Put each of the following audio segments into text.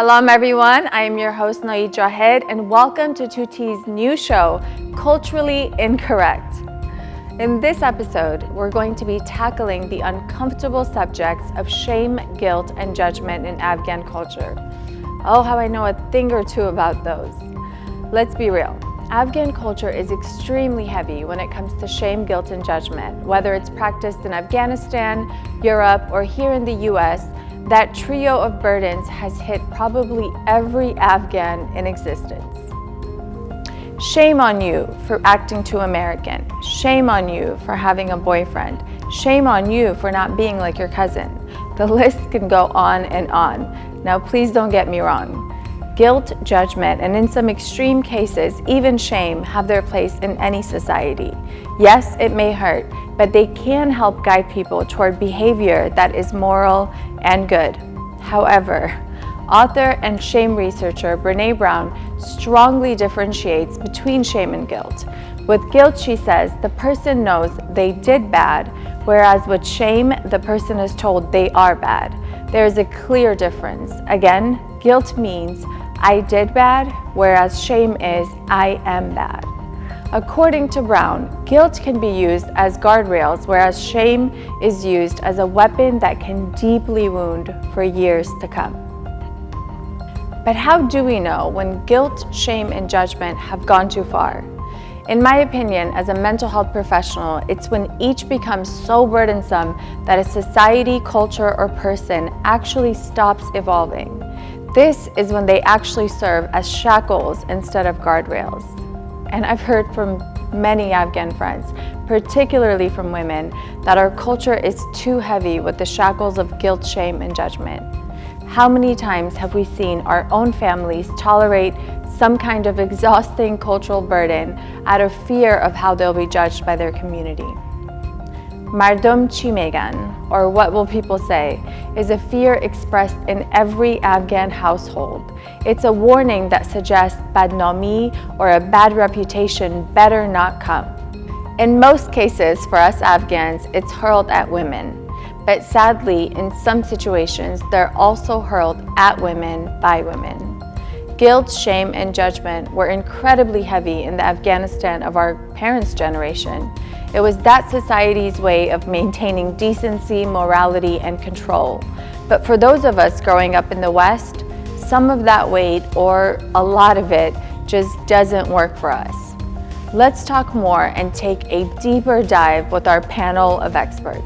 Salam everyone, I am your host Noit Jahed and welcome to Tuti's new show, Culturally Incorrect. In this episode, we're going to be tackling the uncomfortable subjects of shame, guilt, and judgment in Afghan culture. Oh, how I know a thing or two about those. Let's be real. Afghan culture is extremely heavy when it comes to shame, guilt, and judgment. Whether it's practiced in Afghanistan, Europe, or here in the US, that trio of burdens has hit probably every Afghan in existence. Shame on you for acting too American. Shame on you for having a boyfriend. Shame on you for not being like your cousin. The list can go on and on. Now, please don't get me wrong. Guilt, judgment, and in some extreme cases, even shame have their place in any society. Yes, it may hurt, but they can help guide people toward behavior that is moral and good. However, author and shame researcher Brené Brown strongly differentiates between shame and guilt. With guilt, she says, the person knows they did bad, whereas with shame, the person is told they are bad. There is a clear difference. Again, guilt means I did bad, whereas shame is I am bad. According to Brown, guilt can be used as guardrails, whereas shame is used as a weapon that can deeply wound for years to come. But how do we know when guilt, shame, and judgment have gone too far? In my opinion, as a mental health professional, it's when each becomes so burdensome that a society, culture, or person actually stops evolving. This is when they actually serve as shackles instead of guardrails. And I've heard from many Afghan friends, particularly from women, that our culture is too heavy with the shackles of guilt, shame, and judgment. How many times have we seen our own families tolerate some kind of exhausting cultural burden out of fear of how they'll be judged by their community? Mardum chi megan, or what will people say, is a fear expressed in every Afghan household. It's a warning that suggests badnami, or a bad reputation, better not come. In most cases, for us Afghans, it's hurled at women. But sadly, in some situations, they're also hurled at women by women. Guilt, shame, and judgment were incredibly heavy in the Afghanistan of our parents' generation. It was that society's way of maintaining decency, morality, and control. But for those of us growing up in the West, some of that weight, or a lot of it, just doesn't work for us. Let's talk more and take a deeper dive with our panel of experts.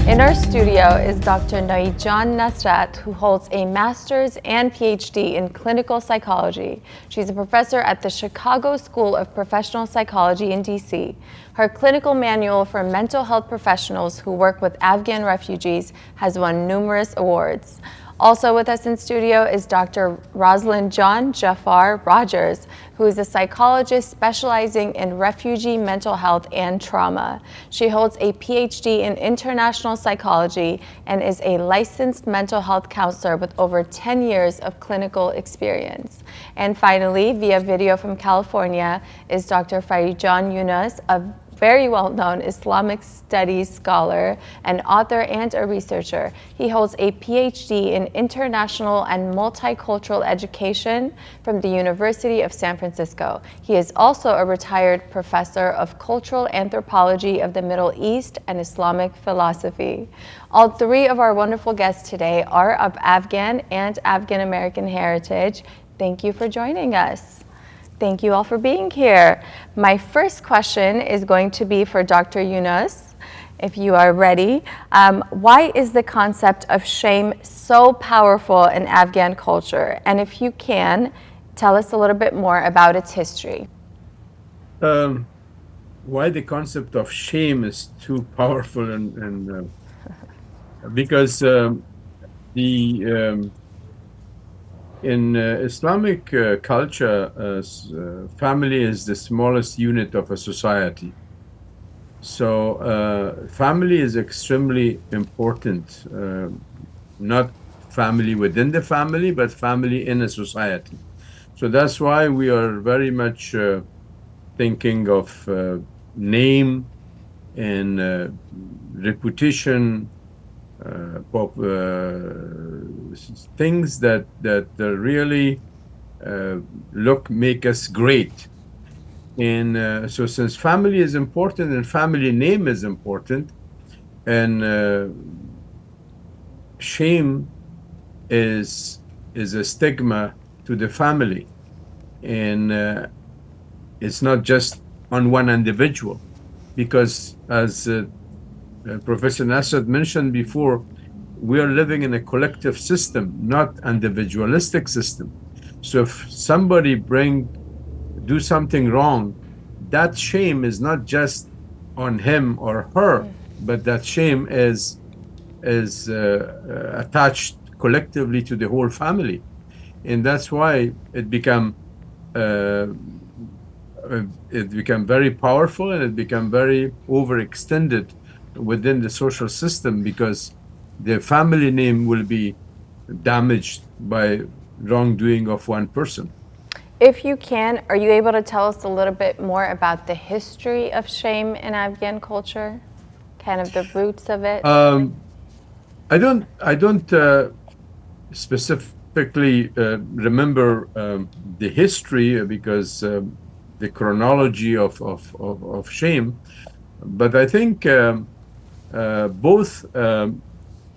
In our studio is Dr. Naeejan Nasrat, who holds a master's and PhD in clinical psychology. She's a professor at the Chicago School of Professional Psychology in DC. Her clinical manual for mental health professionals who work with Afghan refugees has won numerous awards. Also with us in studio is Dr. Rosalind John Jafar Rogers, who is a psychologist specializing in refugee mental health and trauma. She holds a PhD in international psychology and is a licensed mental health counselor with over 10 years of clinical experience. And finally, via video from California, is Dr. Farijan Yunus, a very well-known Islamic studies scholar, an author, and a researcher. He holds a PhD in international and multicultural education from the University of San Francisco. He is also a retired professor of cultural anthropology of the Middle East and Islamic philosophy. All three of our wonderful guests today are of Afghan and Afghan American heritage. Thank you for joining us. Thank you all for being here. My first question is going to be for Dr. Yunus, if you are ready. Why is the concept of shame so powerful in Afghan culture? And if you can, tell us a little bit more about its history. Why the concept of shame is too powerful, and because in Islamic culture, family is the smallest unit of a society. So family is extremely important, not family within the family, but family in a society. So that's why we are very much thinking of name and reputation things that really make us great. And so since family is important and family name is important, and shame is a stigma to the family, and it's not just on one individual, because as Professor Nasser mentioned before, we are living in a collective system, not individualistic system. So if somebody do something wrong, that shame is not just on him or her, but that shame is attached collectively to the whole family, and that's why uh, it become very powerful, and it become very overextended within the social system, because the family name will be damaged by wrongdoing of one person. If you can, are you able to tell us a little bit more about the history of shame in Afghan culture? Kind of the roots of it? I don't specifically remember the history, because the chronology of shame, but I think both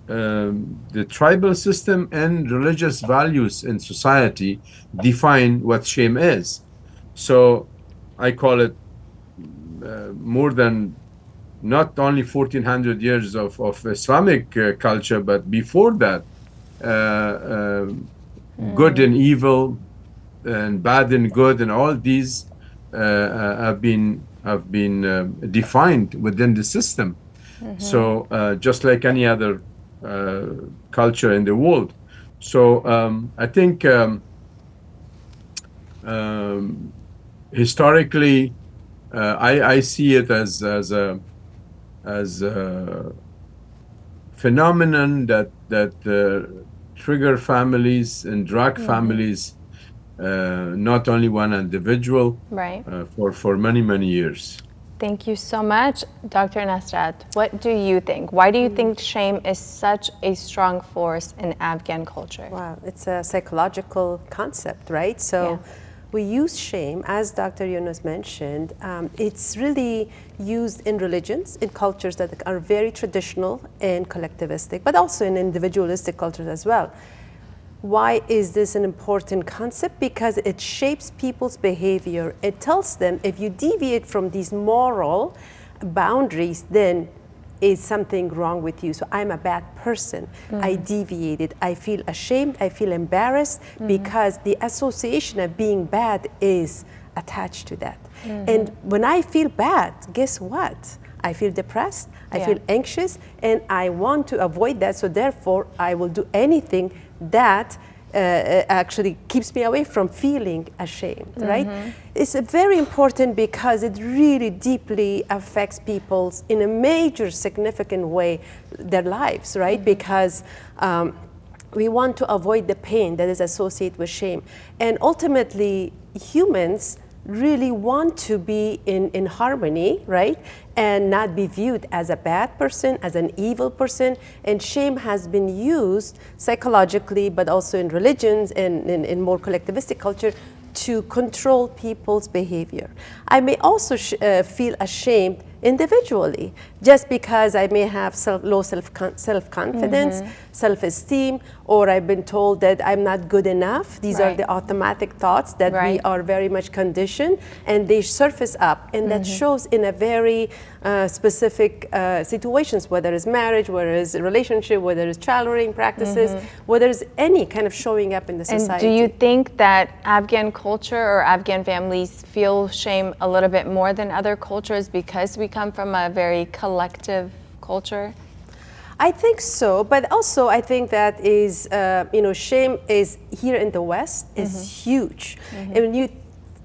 the tribal system and religious values in society define what shame is. So I call it more than not only 1400 years of Islamic culture, but before that, good and evil, and bad and good, and all these have been defined within the system. So just like any other culture in the world. So I think historically, I see it as a phenomenon that trigger families and drag families, not only one individual, Right. for many years. Thank you so much. Dr. Nasrat, what do you think? Why do you think shame is such a strong force in Afghan culture? Wow, it's a psychological concept, right? So we use shame, as Dr. Yunus mentioned. It's really used in religions, in cultures that are very traditional and collectivistic, but also in individualistic cultures as well. Why is this an important concept? Because it shapes people's behavior. It tells them if you deviate from these moral boundaries, then is something wrong with you. So I'm a bad person. I deviated. I feel ashamed. I feel embarrassed because the association of being bad is attached to that. And when I feel bad, guess what? I feel depressed, I feel anxious, and I want to avoid that. So therefore, I will do anything that actually keeps me away from feeling ashamed, right? It's very important because it really deeply affects people's, in a major significant way, their lives, right? Because we want to avoid the pain that is associated with shame. And ultimately, humans really want to be in harmony, right? And not be viewed as a bad person, as an evil person. And shame has been used psychologically, but also in religions and in more collectivistic culture to control people's behavior. I may also feel ashamed individually, just because I may have low self-confidence, self-esteem, or I've been told that I'm not good enough. These are the automatic thoughts that we are very much conditioned, and they surface up, and that shows in a very specific situations, whether it's marriage, whether it's a relationship, whether it's child rearing practices, whether it's any kind of showing up in the society. And do you think that Afghan culture or Afghan families feel shame a little bit more than other cultures because we come from a very collective culture? I think so, but also I think that is, shame is here in the West is huge. And when you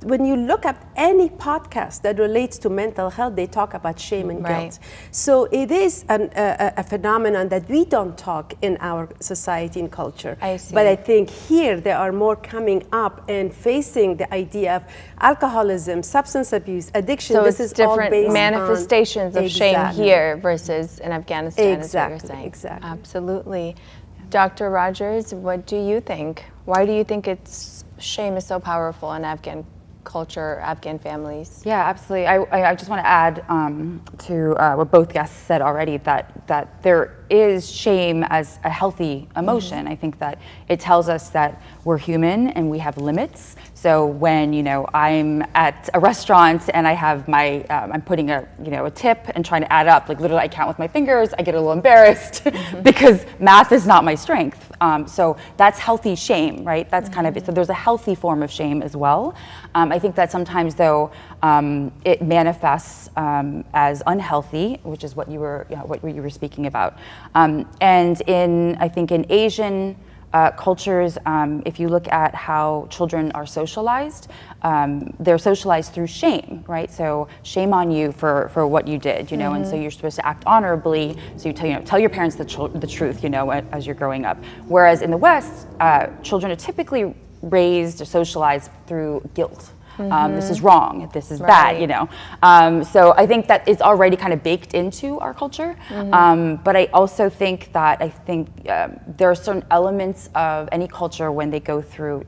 when you look at any podcast that relates to mental health, they talk about shame and guilt. So it is a phenomenon that we don't talk in our society and culture. I see. But I think here there are more coming up and facing the idea of alcoholism, substance abuse, addiction. So this it's is all different based manifestations on, of shame here versus in Afghanistan, is what you're saying. Exactly. Absolutely. Dr. Rogers, what do you think? Why do you think shame is so powerful in Afghan culture, Afghan families? Yeah, absolutely. I just want to add to what both guests said already, that there is shame as a healthy emotion. I think that it tells us that we're human and we have limits. So when I'm at a restaurant and I have I'm putting a tip and trying to add up, like literally I count with my fingers, I get a little embarrassed because math is not my strength. So that's healthy shame, right? That's kind of it. So there's a healthy form of shame as well. I think that sometimes though it manifests as unhealthy, which is what you were speaking about. And I think in Asian cultures, if you look at how children are socialized, they're socialized through shame, right? So shame on you for what you did, and so you're supposed to act honorably. So you tell your parents the truth, as you're growing up. Whereas in the West, children are typically raised or socialized through guilt. This is wrong, this is bad, So I think that it's already kind of baked into our culture. But I also think that there are certain elements of any culture when they go through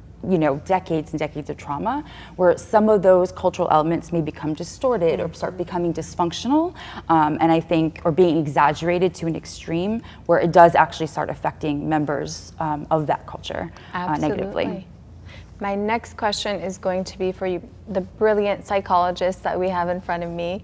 decades and decades of trauma, where some of those cultural elements may become distorted or start becoming dysfunctional, and I think, or being exaggerated to an extreme, where it does actually start affecting members of that culture negatively. My next question is going to be for you, the brilliant psychologists that we have in front of me.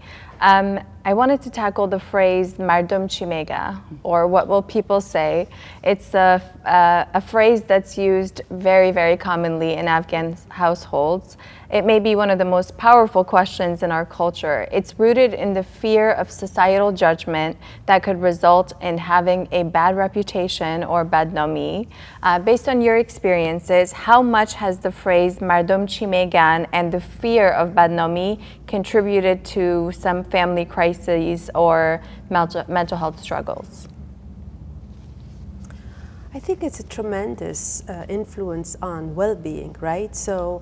I wanted to tackle the phrase "mardum chimega," or what will people say. It's a phrase that's used very, very commonly in Afghan households. It may be one of the most powerful questions in our culture. It's rooted in the fear of societal judgment that could result in having a bad reputation or badnami. Based on your experiences, how much has the phrase "mardum chimegan" and the fear of badnami contributed to some family crises or mental health struggles? I think it's a tremendous influence on well-being, right? So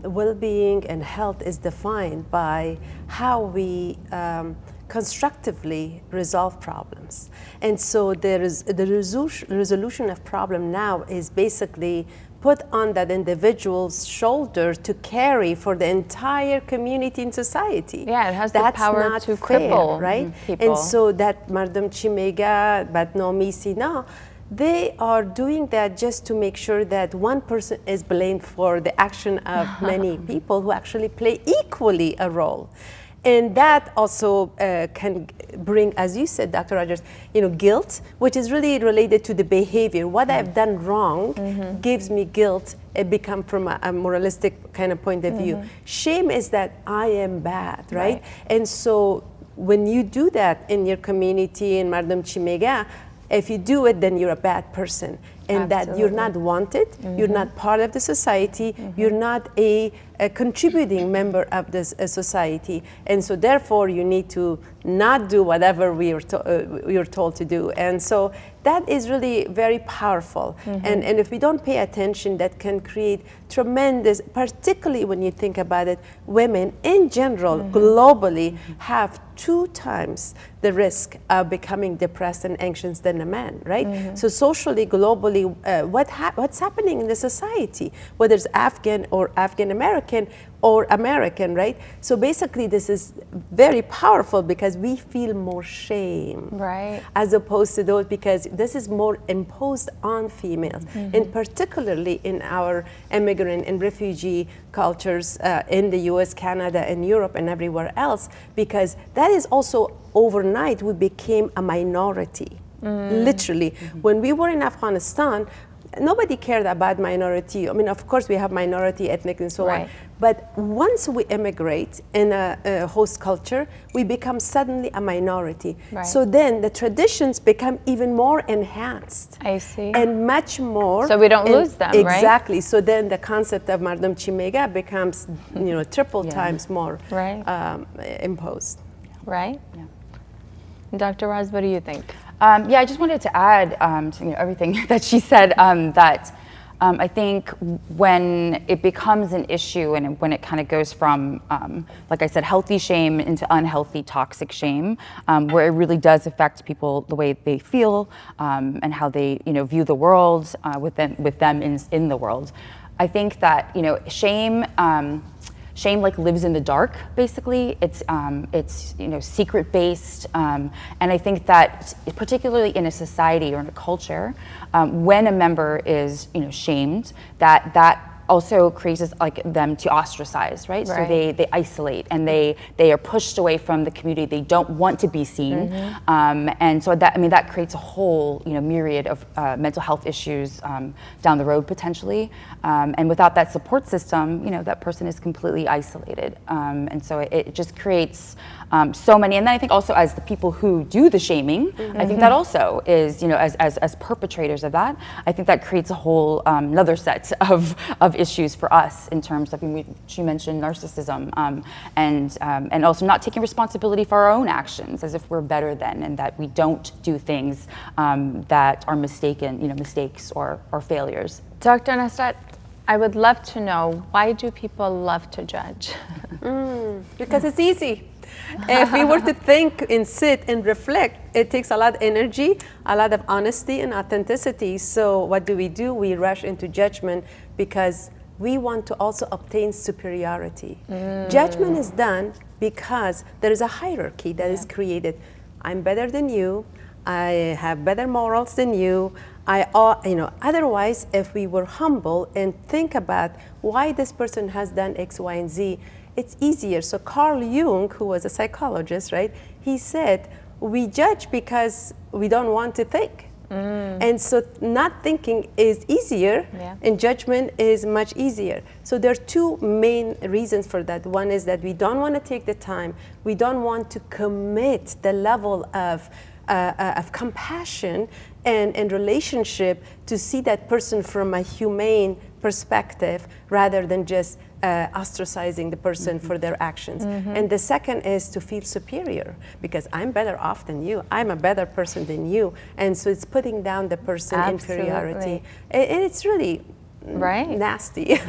well-being and health is defined by how we constructively resolve problems. And so there is the resolution of problem now is basically put on that individual's shoulder to carry for the entire community and society. Yeah, it has That's the power not to fair, cripple right? people. And so that Mardum Chimega, Badnomi Sina, they are doing that just to make sure that one person is blamed for the action of many people who actually play equally a role. And that also can bring, as you said, Dr. Rogers, guilt, which is really related to the behavior. What I've done wrong gives me guilt. It becomes from a moralistic kind of point of view. Shame is that I am bad, right? And so when you do that in your community in Mardum Chimega, if you do it, then you're a bad person. And that you're not wanted, you're not part of the society, you're not a contributing member of this society. And so therefore you need to not do whatever you're told to do. And so that is really very powerful. And if we don't pay attention, that can create tremendous, particularly when you think about it, women in general, globally, have 2 times the risk of becoming depressed and anxious than a man, right? So socially, globally, what's happening in the society, whether it's Afghan or Afghan American or American, right? So basically this is very powerful because we feel more shame, right, as opposed to those, because this is more imposed on females, and particularly in our immigrant and refugee cultures in the US, Canada, and Europe, and everywhere else, because that is also overnight we became a minority. Literally, when we were in Afghanistan, nobody cared about minority. I mean, of course, we have minority, ethnic, and so Right. on. But once we immigrate in a host culture, we become suddenly a minority. Right. So then the traditions become even more enhanced. I see. And much more. So we don't and lose them, right? Exactly. So then the concept of Mardum Chimega becomes, triple times more Right. imposed. Right? Dr. Raz, what do you think? I just wanted to add to everything that she said, that I think when it becomes an issue and when it kind of goes from, like I said, healthy shame into unhealthy toxic shame, where it really does affect people the way they feel and how they view the world with them in the world. I think that shame. Shame like lives in the dark, basically. It's secret based, and I think that particularly in a society or in a culture, when a member is shamed, that also causes like them to ostracize, right? So they isolate and they are pushed away from the community. They don't want to be seen, and so that creates a whole myriad of mental health issues down the road potentially. And without that support system, that person is completely isolated, and so it just creates so many. And then I think also as the people who do the shaming, I think that also is as perpetrators of that, I think that creates a whole another set of issues for us in terms of, she mentioned narcissism, and also not taking responsibility for our own actions as if we're better than, and that we don't do things that are mistakes or failures. Dr. Nasrat, I would love to know, why do people love to judge? Because it's easy. If we were to think and sit and reflect, it takes a lot of energy, a lot of honesty and authenticity. So what do? We rush into judgment because we want to also obtain superiority. Judgment is done because there is a hierarchy that is created. I'm better than you. I have better morals than you. Otherwise, if we were humble and think about why this person has done X, Y, and Z, it's easier. So Carl Jung, who was a psychologist, right? He said, we judge because we don't want to think. And so not thinking is easier, and judgment is much easier. So there are two main reasons for that. One is that we don't want to take the time. We don't want to commit the level of compassion and relationship to see that person from a humane perspective rather than just ostracizing the person for their actions. And the second is to feel superior because I'm better off than you. I'm a better person than you. And so it's putting down the person inferiority. And it's really nasty.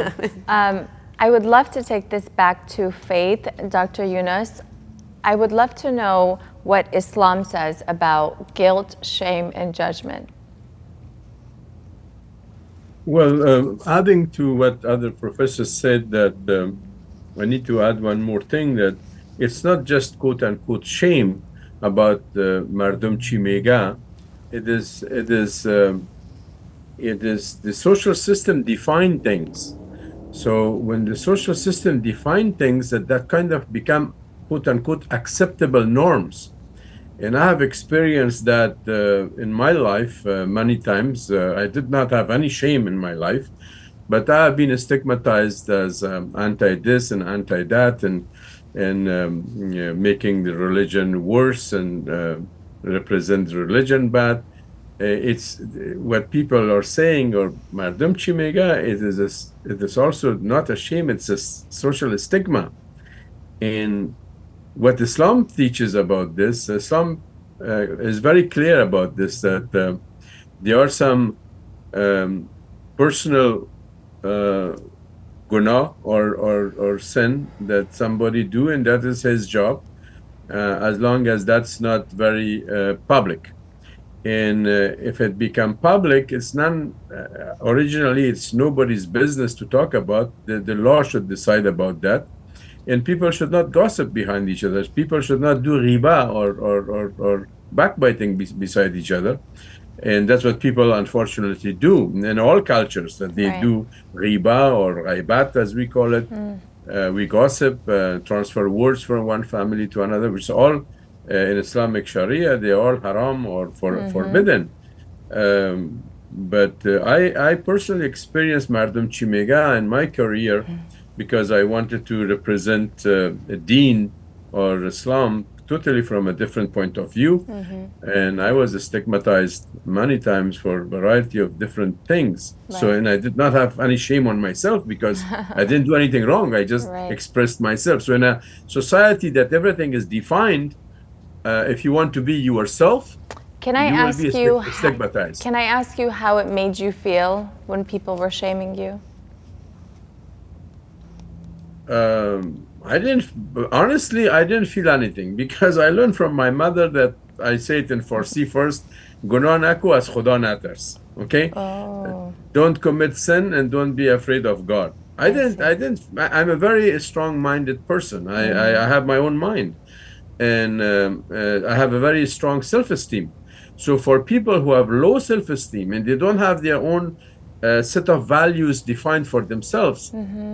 I would love to take this back to faith, Dr. Yunus. I would love to know what Islam says about guilt, shame, and judgment. Well, adding to what other professors said, that I need to add one more thing, that it's not just quote unquote shame about Mardum Chimega. It is the social system define things. So when the social system define things, that kind of become quote unquote acceptable norms. And I have experienced that in my life many times. I did not have any shame in my life, but I have been stigmatized as anti-this and anti-that, and making the religion worse and represent the religion bad. It's what people are saying, or Mardum Chimega, it is also not a shame, it's a social stigma. And what Islam teaches about this, Islam is very clear about this, that there are some personal guna or sin that somebody do, and that is his job, as long as that's not very public. And if it become public, it's originally it's nobody's business to talk about. The law should decide about that. And people should not gossip behind each other. People should not do riba or backbiting beside each other. And that's what people unfortunately do in all cultures, that they do riba or ghaibat, as we call it. We gossip, transfer words from one family to another, which is all in Islamic Sharia, they're all haram or forbidden. But I personally experienced Mardum Chimega in my career because I wanted to represent a deen or Islam totally from a different point of view. And I was stigmatized many times for a variety of different things. So, Right. and I did not have any shame on myself because I didn't do anything wrong. I just Right. expressed myself. So in a society that everything is defined, if you want to be yourself, Can I you will ask be you? stigmatized. Can I ask you how it made you feel when people were shaming you? I didn't, honestly, I didn't feel anything because I learned from my mother that I say it in Farsi first, "Gunan naku az Khuda natars." Okay? Oh, Don't commit sin and don't be afraid of God. I'm a very strong-minded person. I have my own mind and I have a very strong self-esteem. So for people who have low self-esteem and they don't have their own set of values defined for themselves,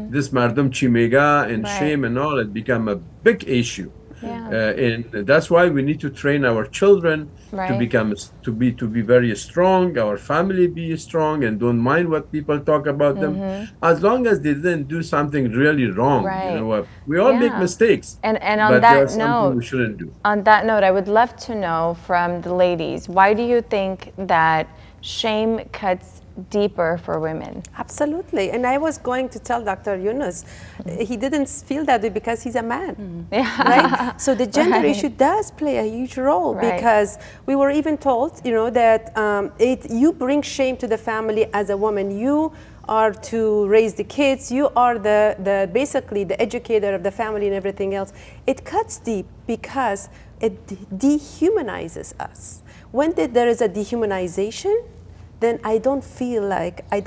this mardum chimega and right. shame and all, it become a big issue. Yeah. And that's why we need to train our children to Right. become to be very strong, our family be strong and don't mind what people talk about them, as long as they didn't do something really wrong. You Right. know what? We all make Yeah. mistakes, And on but there that are something note, we shouldn't do. I would love to know from the ladies, why do you think that shame cuts deeper for women? Absolutely. And I was going to tell Dr. Yunus, he didn't feel that way because he's a man. Right? So the gender Right. issue does play a huge role Right. because we were even told, that you bring shame to the family as a woman. You are to raise the kids. You are the basically the educator of the family and everything else. It cuts deep because it dehumanizes us. When there is a dehumanization, then I don't feel like I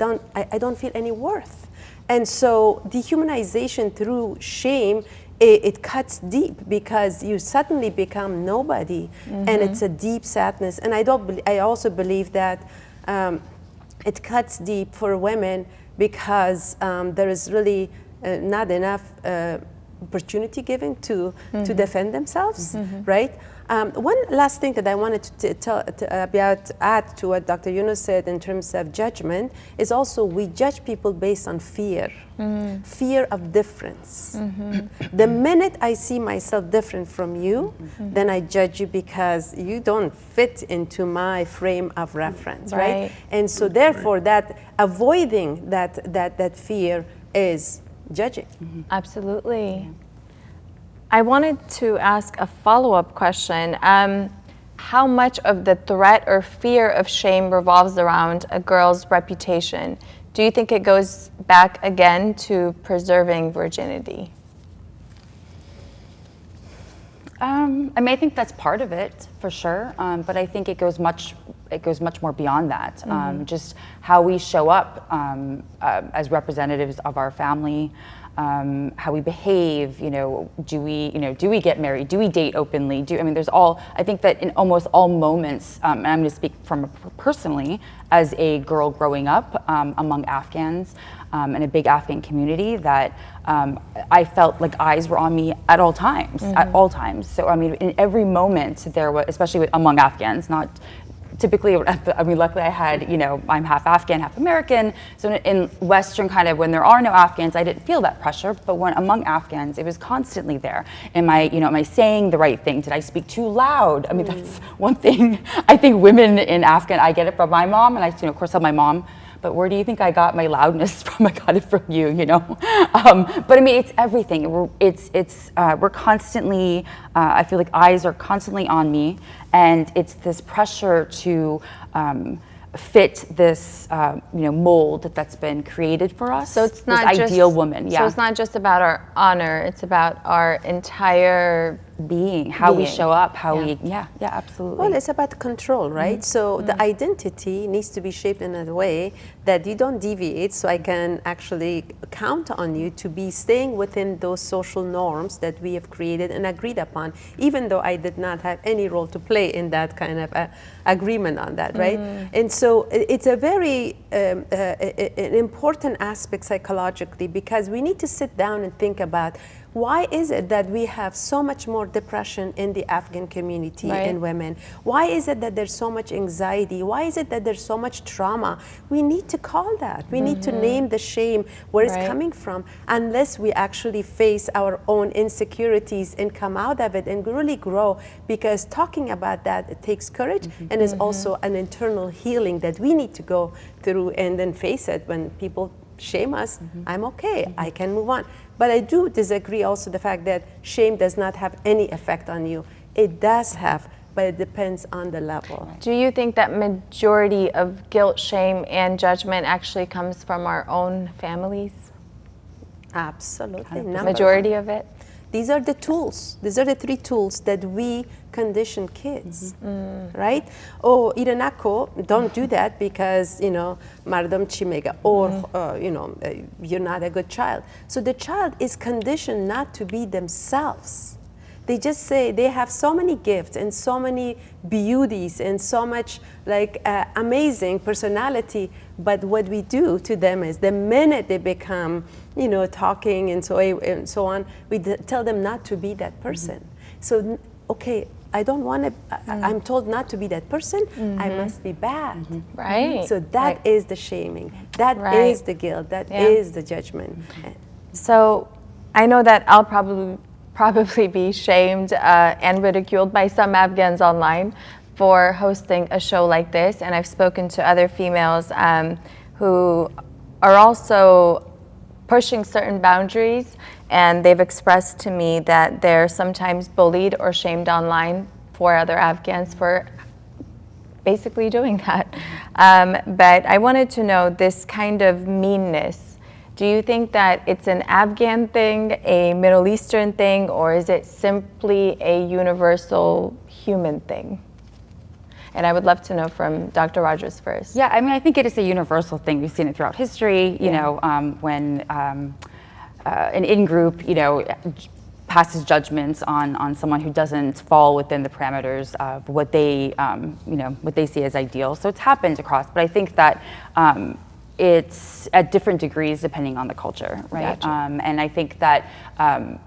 don't feel any worth. And so dehumanization through shame, it cuts deep because you suddenly become nobody, and it's a deep sadness. And I also believe that it cuts deep for women because there is really not enough opportunity given to defend themselves, right? One last thing that I wanted to add to what Dr. Yunus said in terms of judgment is also we judge people based on fear, fear of difference. The minute I see myself different from you, then I judge you because you don't fit into my frame of reference, right? Right. And so therefore that avoiding that fear is judging. Absolutely. I wanted to ask a follow-up question. How much of the threat or fear of shame revolves around a girl's reputation? Do you think it goes back again to preserving virginity? I think that's part of it for sure, but I think it goes much more beyond that. Just how we show up as representatives of our family, how we behave. Do we get married? Do we date openly? I think that in almost all moments, and I'm going to speak from personally as a girl growing up among Afghans. In a big Afghan community, that I felt like eyes were on me at all times, So in every moment there was, especially among Afghans, not typically, luckily I had, I'm half Afghan, half American. So in Western kind of, when there are no Afghans, I didn't feel that pressure. But when among Afghans, it was constantly there. Am I saying the right thing? Did I speak too loud? That's one thing. I think women in Afghan, I get it from my mom, and I, of course, tell my mom. But where do you think I got my loudness from? I got it from you, But it's everything. We're constantly. I feel like eyes are constantly on me, and it's this pressure to fit this, mold that's been created for us. So it's not this just ideal woman. Yeah. So it's not just about our honor; it's about our entire being, how we being. show up, how Yeah. we. Yeah, absolutely. Well, it's about control, right? So the identity needs to be shaped in a way that you don't deviate, so I can actually count on you to be staying within those social norms that we have created and agreed upon, even though I did not have any role to play in that kind of agreement on that, right? And so it's a very an important aspect psychologically, because we need to sit down and think about Why is it that we have so much more depression in the Afghan community in women? Why is it that there's so much anxiety? Why is it that there's so much trauma? We need to call that. We need to name the shame, where it's coming from, unless we actually face our own insecurities and come out of it and really grow, because talking about that, it takes courage and is also an internal healing that we need to go through and then face it. When people shame us, I'm okay, I can move on. But I do disagree also the fact that shame does not have any effect on you. It does have, but it depends on the level. Do you think that majority of guilt, shame, and judgment actually comes from our own families? Absolutely. Majority of it? These are the tools. These are the 3 tools that we condition kids, right? Oh, Iranako, don't do that because, mardam chi mega, or, you're not a good child. So the child is conditioned not to be themselves. They just say they have so many gifts and so many beauties and so much amazing personality. But what we do to them is the minute they become, talking and so on, we tell them not to be that person. So, okay, I don't want to, I'm told not to be that person, I must be bad. Right. So that is the shaming. That is the guilt. That is the judgment. So I know that I'll probably be shamed and ridiculed by some Afghans online for hosting a show like this. And I've spoken to other females who are also pushing certain boundaries, and they've expressed to me that they're sometimes bullied or shamed online for other Afghans for basically doing that. But I wanted to know this kind of meanness. Do you think that it's an Afghan thing, a Middle Eastern thing, or is it simply a universal human thing? And I would love to know from Dr. Rogers first. Yeah, I mean, I think it is a universal thing. We've seen it throughout history, when an in-group, passes judgments on someone who doesn't fall within the parameters of what they, what they see as ideal. So it's happened across, but I think that it's at different degrees depending on the culture, right? Gotcha. And I think that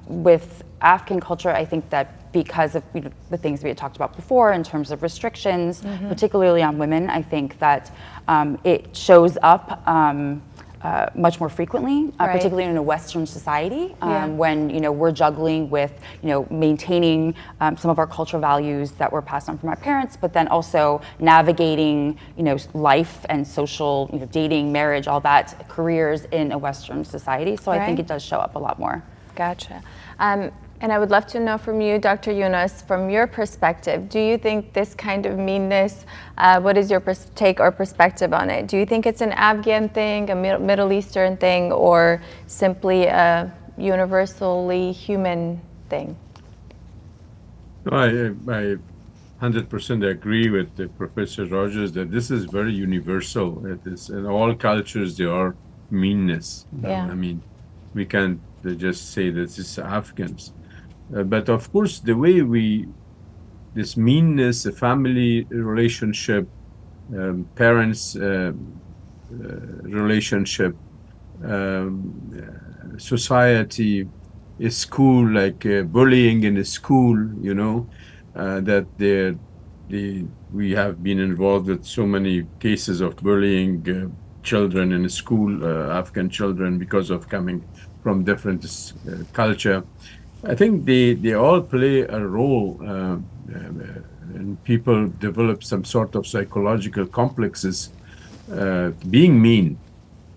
with Afghan culture, I think that because of the things we had talked about before in terms of restrictions, particularly on women, I think that it shows up much more frequently, particularly in a Western society, when we're juggling with maintaining some of our cultural values that were passed on from our parents, but then also navigating life and social, dating, marriage, all that, careers in a Western society. So I think it does show up a lot more. Gotcha. And I would love to know from you, Dr. Yunus, from your perspective, do you think this kind of meanness, what is your take or perspective on it? Do you think it's an Afghan thing, a Middle Eastern thing, or simply a universally human thing? I 100% agree with Professor Rogers that this is very universal. It is in all cultures there are meanness. Yeah. I mean, we can't just say that it's Afghans. But of course, the way this meanness, the family relationship, parents relationship, society, school, like bullying in a school, that we have been involved with so many cases of bullying children in school, Afghan children, because of coming from different culture. I think they all play a role, and people develop some sort of psychological complexes being mean.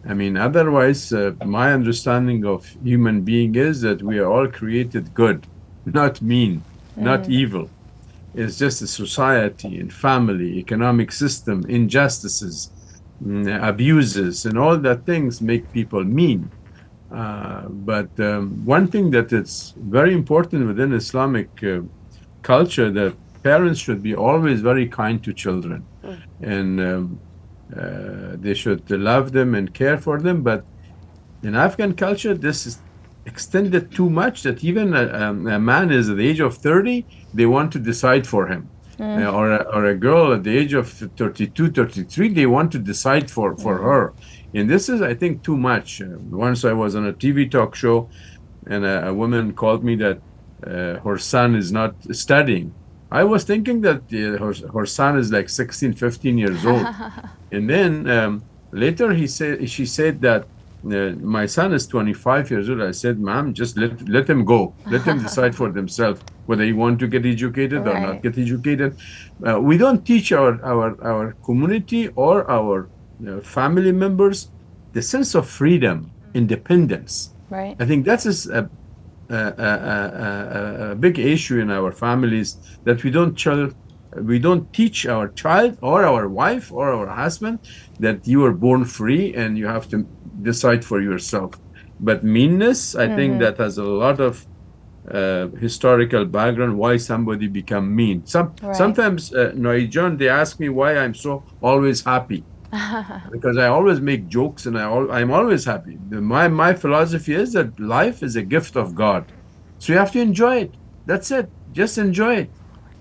I mean, otherwise, my understanding of human being is that we are all created good, not mean, not evil. It's just a society and family, economic system, injustices, abuses, and all that things make people mean. But one thing that is very important within Islamic culture, that parents should be always very kind to children, and they should love them and care for them. But in Afghan culture, this is extended too much that even a man is at the age of 30, they want to decide for him. Or a girl at the age of 32, 33, they want to decide for her. And this is, I think, too much. Once I was on a TV talk show, and a woman called me that her son is not studying. I was thinking that her son is like 16, 15 years old. And then later she said that my son is 25 years old. I said, ma'am, just let him go. Let them decide for themselves whether you want to get educated or not get educated. We don't teach our community or our family members the sense of freedom, independence. Right. I think that is a big issue in our families, that we don't teach our child or our wife or our husband that you are born free and you have to decide for yourself. But meanness, I think that has a lot of historical background why somebody become mean. Sometimes, John, they ask me why I'm so always happy. Because I always make jokes and I'm always happy. My philosophy is that life is a gift of God. So you have to enjoy it. That's it. Just enjoy it.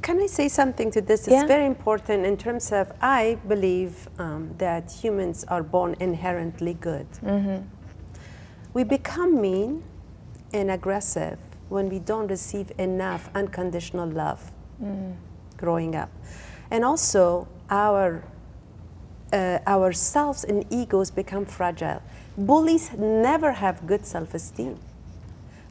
Can I say something to this? Yeah. It's very important in terms of, I believe that humans are born inherently good. We become mean and aggressive when we don't receive enough unconditional love growing up. And also our selves and egos become fragile. Bullies never have good self-esteem.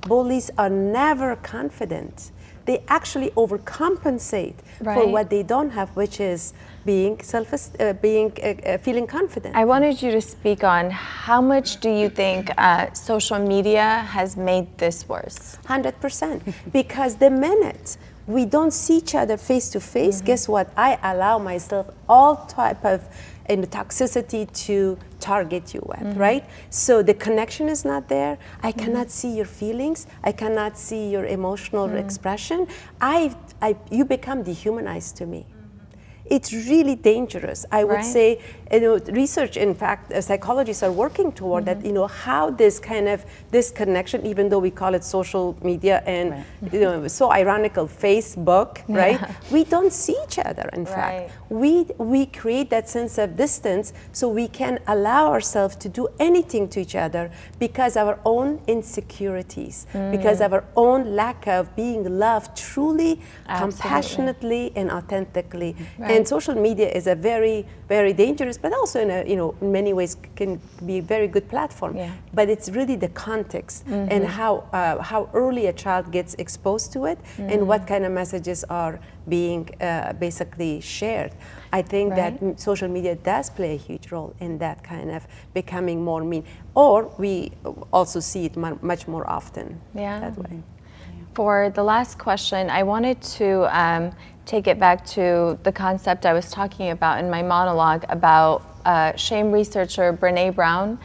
Bullies are never confident. They actually overcompensate for what they don't have, which is feeling confident. I wanted you to speak on how much do you think social media has made this worse? 100%. Because the minute we don't see each other face to face, guess what? I allow myself all type of toxicity to target you with, right? So the connection is not there. I cannot see your feelings. I cannot see your emotional expression. You become dehumanized to me. It's really dangerous. I would say, research, in fact, psychologists are working toward that, how this connection, even though we call it social media and, so ironical, Facebook, right? We don't see each other, in fact. We create that sense of distance so we can allow ourselves to do anything to each other because our own insecurities, because of our own lack of being loved truly, compassionately, and authentically. And social media is a very, very dangerous, but also in many ways can be a very good platform. But it's really the context and how early a child gets exposed to it and what kind of messages are being basically shared. I think that social media does play a huge role in that kind of becoming more mean, or we also see it much more often that way. For the last question, I wanted to take it back to the concept I was talking about in my monologue about shame researcher Brené Brown.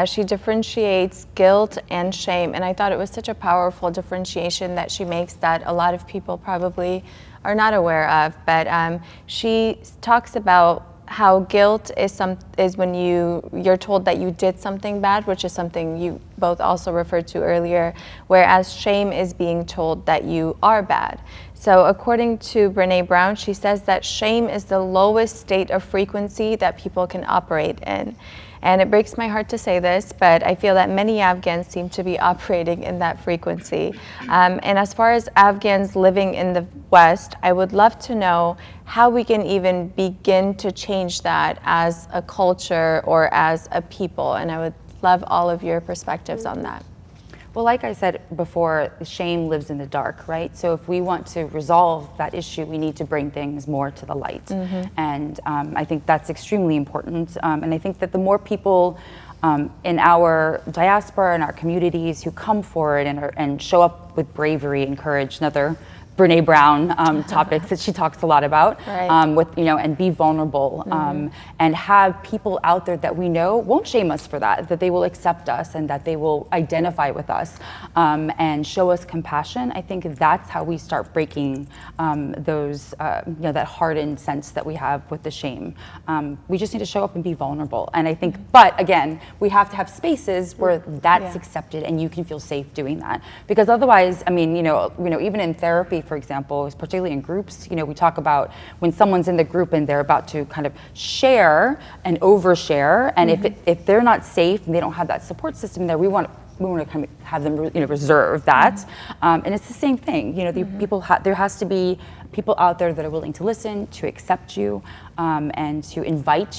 She differentiates guilt and shame, and I thought it was such a powerful differentiation that she makes that a lot of people probably are not aware of. But she talks about how guilt is when you're told that you did something bad, which is something you both also referred to earlier, whereas shame is being told that you are bad. So according to Brené Brown, she says that shame is the lowest state of frequency that people can operate in. And it breaks my heart to say this, but I feel that many Afghans seem to be operating in that frequency. And as far as Afghans living in the West, I would love to know how we can even begin to change that as a culture or as a people. And I would love all of your perspectives on that. Well, like I said before, shame lives in the dark, right? So if we want to resolve that issue, we need to bring things more to the light. And I think that's extremely important. And I think that the more people in our diaspora and our communities who come forward and show up with bravery and courage, another Brené Brown topics that she talks a lot about, with and be vulnerable, and have people out there that we know won't shame us for that they will accept us and that they will identify with us, and show us compassion. I think that's how we start breaking those that hardened sense that we have with the shame. We just need to show up and be vulnerable. And I think, but again, we have to have spaces where that's accepted and you can feel safe doing that, because otherwise, I mean, even in therapy, for example, particularly in groups, we talk about when someone's in the group and they're about to kind of share and overshare, and if they're not safe and they don't have that support system there, we want to kind of have them, reserve that. And it's the same thing. There has to be people out there that are willing to listen, to accept you, and to invite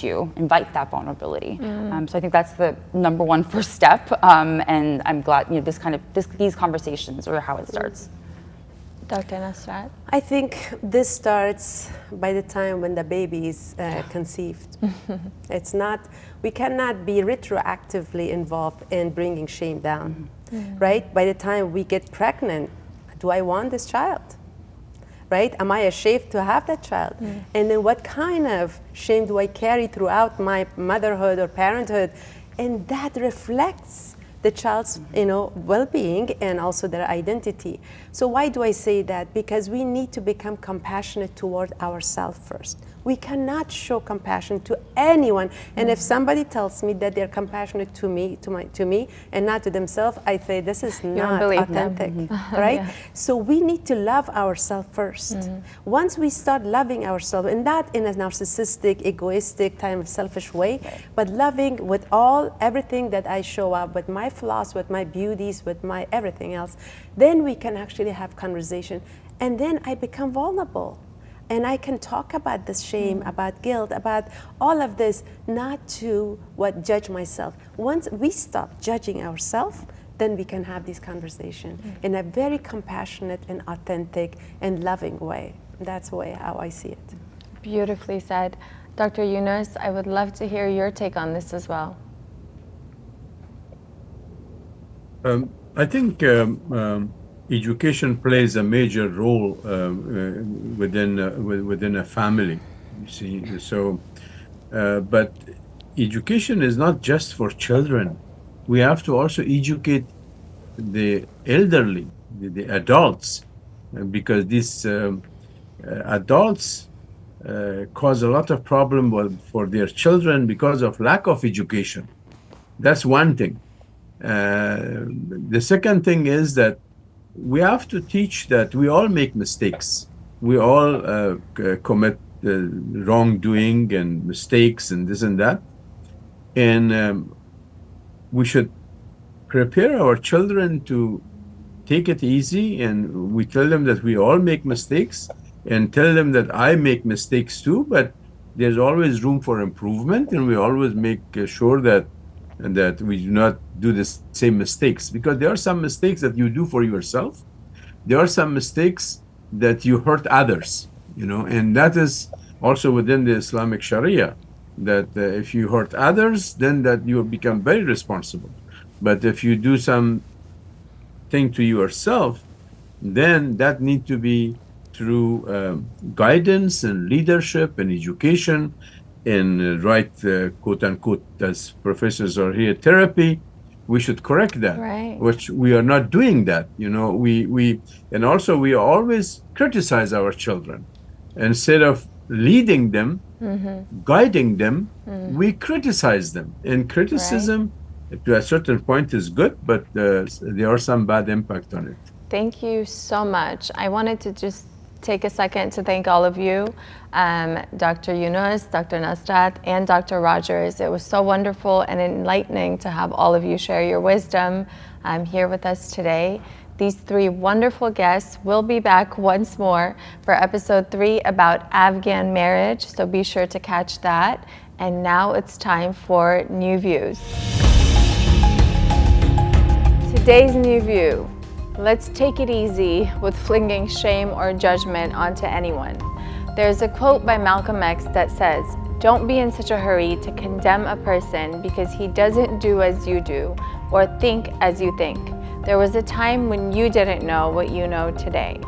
that vulnerability. So I think that's the number one first step. And I'm glad, these conversations are how it starts. Dr. Nasrat? I think this starts by the time when the baby is conceived. We cannot be retroactively involved in bringing shame down, right? By the time we get pregnant, do I want this child? Right? Am I ashamed to have that child? And then what kind of shame do I carry throughout my motherhood or parenthood? And that reflects the child's well-being and also their identity. So why do I say that? Because we need to become compassionate toward ourselves first. We cannot show compassion to anyone. And if somebody tells me that they're compassionate to me and not to themselves, I say this is not authentic, right? Yeah. So we need to love ourselves first. Once we start loving ourselves, and not in a narcissistic, egoistic, kind of selfish way, but loving with everything that I show up, with my flaws, with my beauties, with my everything else, then we can actually have conversation. And then I become vulnerable. And I can talk about this shame, about guilt, about all of this, not to judge myself. Once we stop judging ourselves, then we can have this conversation in a very compassionate and authentic and loving way. That's the way how I see it. Beautifully said. Dr. Yunus, I would love to hear your take on this as well. I think education plays a major role within a family. You see, so but education is not just for children. We have to also educate the elderly, the adults, because these adults cause a lot of problem for their children because of lack of education. That's one thing. The second thing is that we have to teach that we all make mistakes. We all commit wrongdoing and mistakes and this and that. And we should prepare our children to take it easy, and we tell them that we all make mistakes, and tell them that I make mistakes too, but there's always room for improvement, and we always make sure that we do not do the same mistakes, because there are some mistakes that you do for yourself. There are some mistakes that you hurt others, and that is also within the Islamic Sharia, that if you hurt others, then that you become very responsible. But if you do something to yourself, then that needs to be through guidance and leadership and education and quote unquote, as professors are here, therapy. We should correct that, right. Which we are not doing that. And also we always criticize our children instead of leading them, guiding them. We criticize them, and criticism to a certain point is good, but there are some bad impact on it. Thank you so much. I wanted to just take a second to thank all of you, Dr. Yunus, Dr. Nasrat, and Dr. Rogers. It was so wonderful and enlightening to have all of you share your wisdom here with us today. These three wonderful guests will be back once more for episode 3 about Afghan marriage, so be sure to catch that. And now it's time for New Views. Today's New View. Let's take it easy with flinging shame or judgment onto anyone. There's a quote by Malcolm X that says, "Don't be in such a hurry to condemn a person because he doesn't do as you do or think as you think. There was a time when you didn't know what you know today."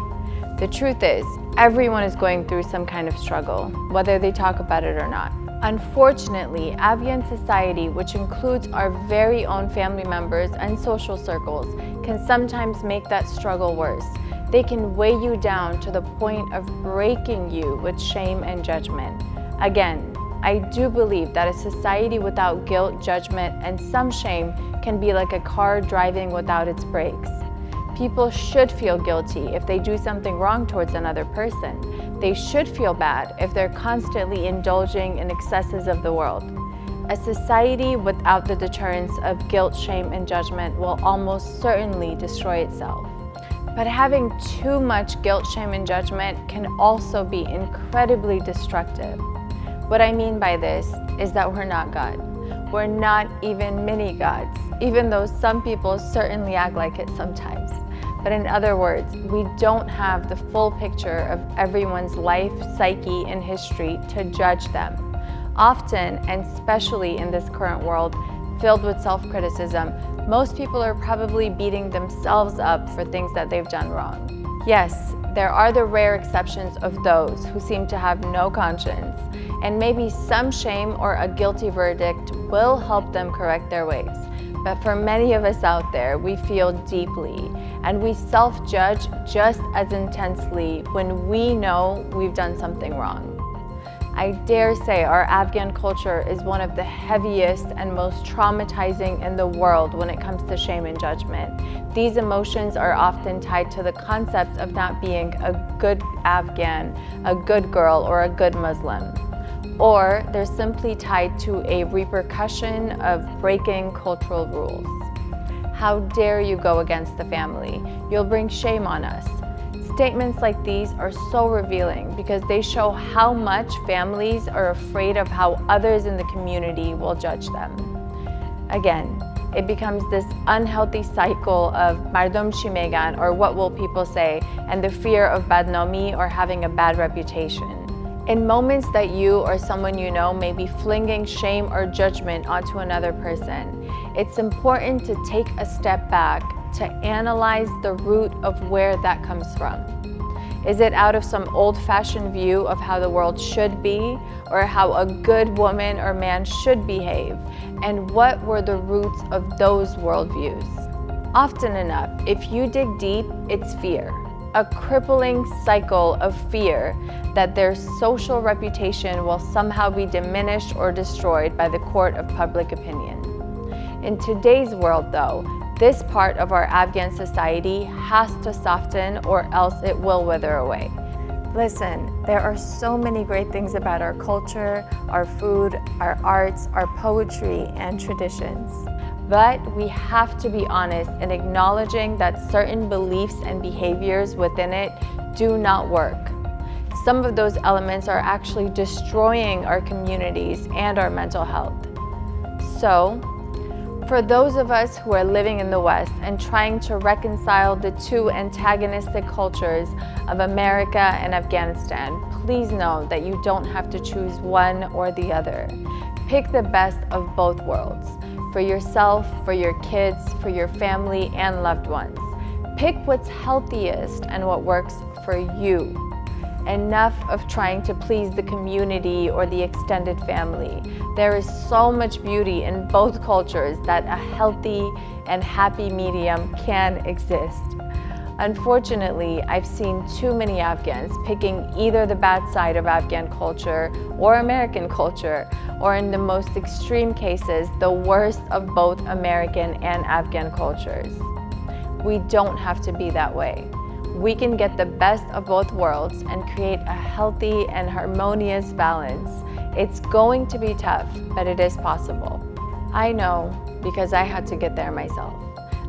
The truth is, everyone is going through some kind of struggle, whether they talk about it or not. Unfortunately, Afghan society, which includes our very own family members and social circles, can sometimes make that struggle worse. They can weigh you down to the point of breaking you with shame and judgment. Again, I do believe that a society without guilt, judgment, and some shame can be like a car driving without its brakes. People should feel guilty if they do something wrong towards another person. They should feel bad if they're constantly indulging in excesses of the world. A society without the deterrence of guilt, shame, and judgment will almost certainly destroy itself. But having too much guilt, shame, and judgment can also be incredibly destructive. What I mean by this is that we're not God. We're not even mini gods, even though some people certainly act like it sometimes. But in other words, we don't have the full picture of everyone's life, psyche, and history to judge them. Often, and especially in this current world filled with self-criticism, most people are probably beating themselves up for things that they've done wrong. Yes, there are the rare exceptions of those who seem to have no conscience, and maybe some shame or a guilty verdict will help them correct their ways. But for many of us out there, we feel deeply, and we self-judge just as intensely when we know we've done something wrong. I dare say our Afghan culture is one of the heaviest and most traumatizing in the world when it comes to shame and judgment. These emotions are often tied to the concepts of not being a good Afghan, a good girl, or a good Muslim. Or they're simply tied to a repercussion of breaking cultural rules. How dare you go against the family? You'll bring shame on us. Statements like these are so revealing because they show how much families are afraid of how others in the community will judge them. Again, it becomes this unhealthy cycle of mardom chi megan, or what will people say, and the fear of badnomi, or having a bad reputation. In moments that you or someone you know may be flinging shame or judgment onto another person, it's important to take a step back to analyze the root of where that comes from. Is it out of some old-fashioned view of how the world should be, or how a good woman or man should behave? And what were the roots of those worldviews? Often enough, if you dig deep, it's fear. A crippling cycle of fear that their social reputation will somehow be diminished or destroyed by the court of public opinion. In today's world, though, this part of our Afghan society has to soften, or else it will wither away. Listen, there are so many great things about our culture, our food, our arts, our poetry, and traditions. But we have to be honest in acknowledging that certain beliefs and behaviors within it do not work. Some of those elements are actually destroying our communities and our mental health. So, for those of us who are living in the West and trying to reconcile the two antagonistic cultures of America and Afghanistan, please know that you don't have to choose one or the other. Pick the best of both worlds, for yourself, for your kids, for your family and loved ones. Pick what's healthiest and what works for you. Enough of trying to please the community or the extended family. There is so much beauty in both cultures that a healthy and happy medium can exist. Unfortunately, I've seen too many Afghans picking either the bad side of Afghan culture or American culture, or in the most extreme cases, the worst of both American and Afghan cultures. We don't have to be that way. We can get the best of both worlds and create a healthy and harmonious balance. It's going to be tough, but it is possible. I know because I had to get there myself.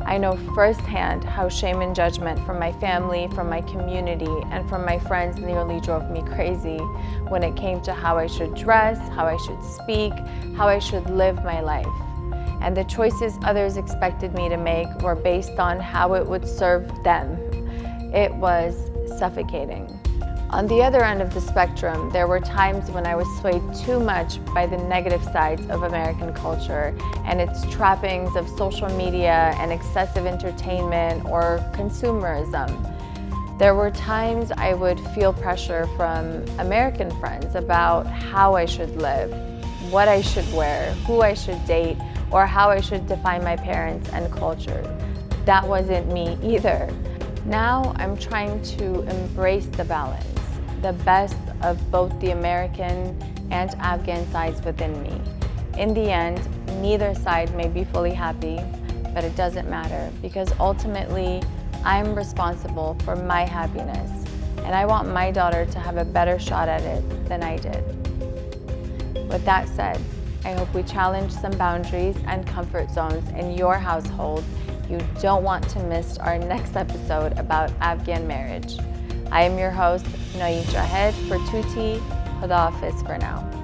I know firsthand how shame and judgment from my family, from my community, and from my friends nearly drove me crazy when it came to how I should dress, how I should speak, how I should live my life. And the choices others expected me to make were based on how it would serve them. It was suffocating. On the other end of the spectrum, there were times when I was swayed too much by the negative sides of American culture and its trappings of social media and excessive entertainment or consumerism. There were times I would feel pressure from American friends about how I should live, what I should wear, who I should date, or how I should define my parents and culture. That wasn't me either. Now I'm trying to embrace the balance, the best of both the American and Afghan sides within me. In the end, neither side may be fully happy, but it doesn't matter because ultimately I'm responsible for my happiness and I want my daughter to have a better shot at it than I did. With that said, I hope we challenge some boundaries and comfort zones in your household. You don't want to miss our next episode about Afghan marriage. I am your host, Noeed Jahed for Tuti. Khuda Hafiz for now.